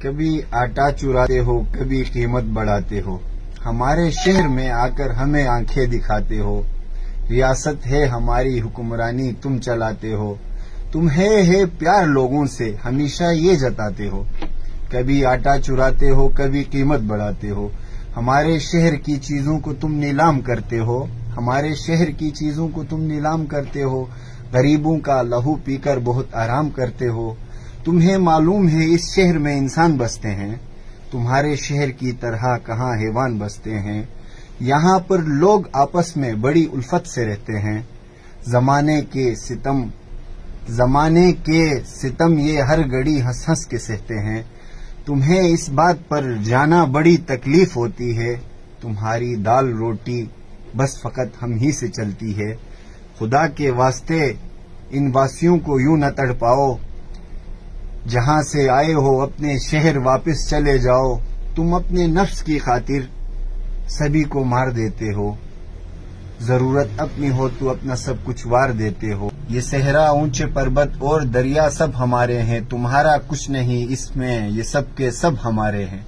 کبھی آٹا چراتے ہو کبھی قیمت بڑھاتے ہو، ہمارے شہر میں آ کر ہمیں آنکھیں دکھاتے ہو، ریاست ہے ہماری حکمرانی تم چلاتے ہو، تم ہے پیار لوگوں سے ہمیشہ یہ جتاتے ہو، کبھی آٹا چراتے ہو کبھی قیمت بڑھاتے ہو، ہمارے شہر کی چیزوں کو تم نیلام کرتے ہو، ہمارے شہر کی چیزوں کو تم نیلام کرتے ہو، غریبوں کا لہو پی کر بہت آرام کرتے ہو، تمہیں معلوم ہے اس شہر میں انسان بستے ہیں، تمہارے شہر کی طرح کہاں حیوان بستے ہیں، یہاں پر لوگ آپس میں بڑی الفت سے رہتے ہیں، زمانے کے ستم یہ ہر گھڑی ہنس ہنس کے سہتے ہیں، تمہیں اس بات پر جانا بڑی تکلیف ہوتی ہے، تمہاری دال روٹی بس فقط ہم ہی سے چلتی ہے، خدا کے واسطے ان واسیوں کو یوں نہ تڑپاؤ، جہاں سے آئے ہو اپنے شہر واپس چلے جاؤ، تم اپنے نفس کی خاطر سبھی کو مار دیتے ہو، ضرورت اپنی ہو تو اپنا سب کچھ وار دیتے ہو، یہ صحرا اونچے پربت اور دریا سب ہمارے ہیں، تمہارا کچھ نہیں اس میں یہ سب کے سب ہمارے ہیں۔